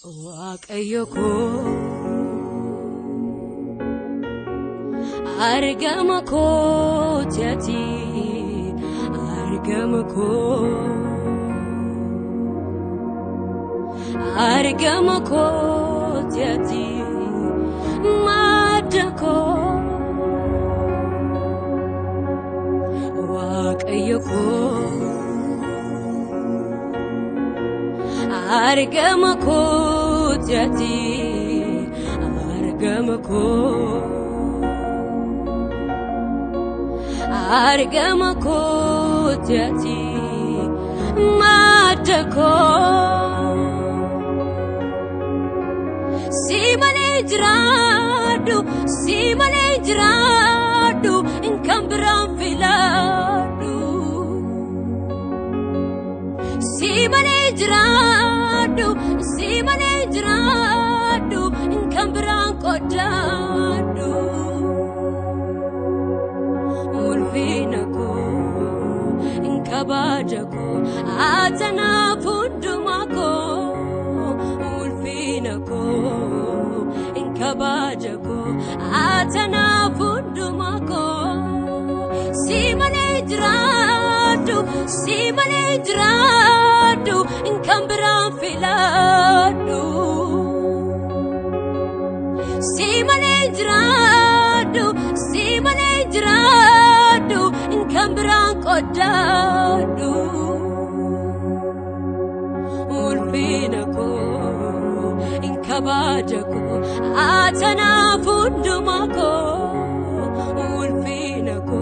waaqayyoko argamako jati argamako jati madako waaqayyoko argamako jati argamako jati madako simale jiradu inkambram filadu simale jiradu inkambram kodadu ulfinako inkabajako atana pundumako ulfinako inkabajako atana pundumako simale jiradu inkambram filadu simale jiradu inkambram kodadu ulfinako inkabajako atana pundumako ulfinako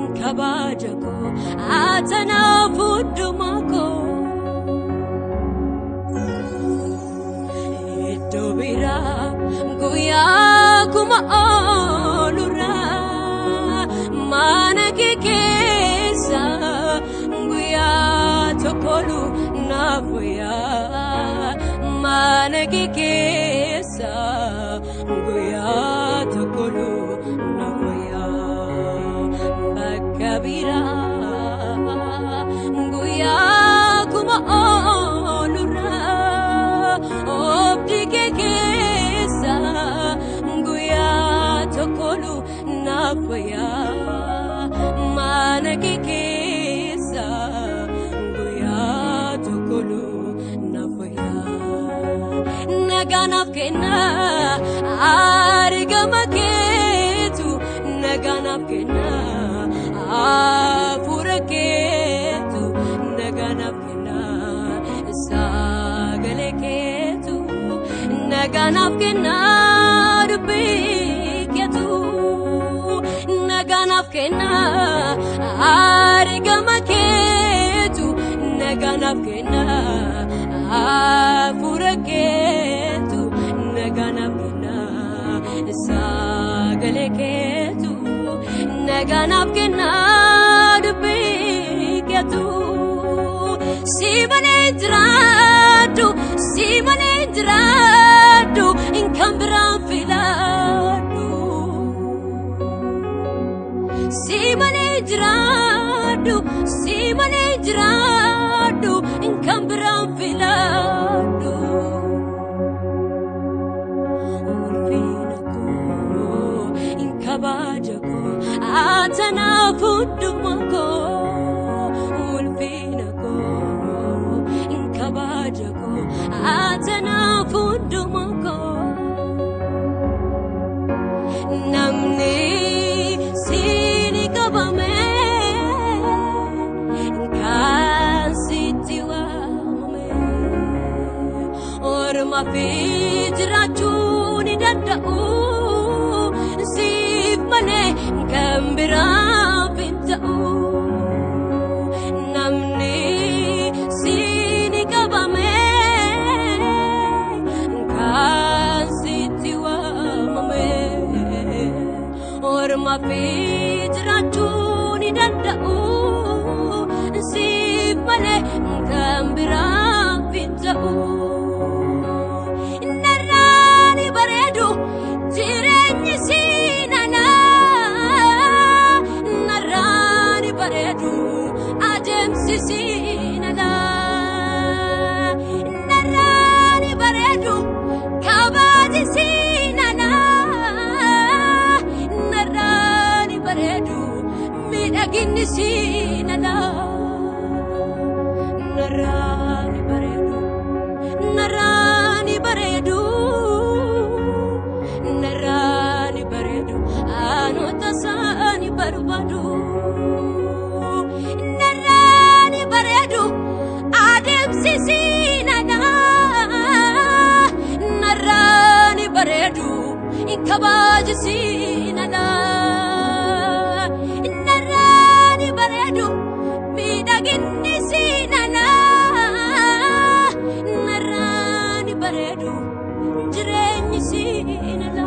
inkabajako atana pundumako itobira guya kuma olura manakekesa guya tokolu nafuya manakekesa guya tokolu nafuya bakabira guya kuma olura obdikekesa guya tokolu nafuya manakekesa guya tokolu nafuya naganafkena argamaketu naganafkena afuraketu naganafkena sagaleketu naganafkena rubiketu naganafkena argamaketu naganafkena afuraketu naganafkena sagaleketu naganafkena rubiketu simale jiradu inkambram filadu simale jiradu inkambram filadu ulfinako inkabajako atana pundumako ulfinako inkabajako atana pundumako namne sini kabame kasitiwa me or ma fijrachuni dandau sif mane kambira pintau namne sini kabame kasitiwa me or ma fijrachuni dandau sif mane kambira pintau narani baredu jirenyi sinana narani baredu adem sisinana narani sisina narani baredu inkabaji sina narani baredu midagini sina narani baredu jireni sina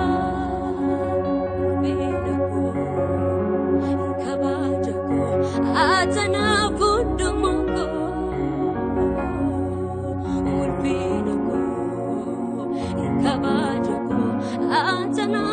kabajako atana kundumako ulbinako kabajako atana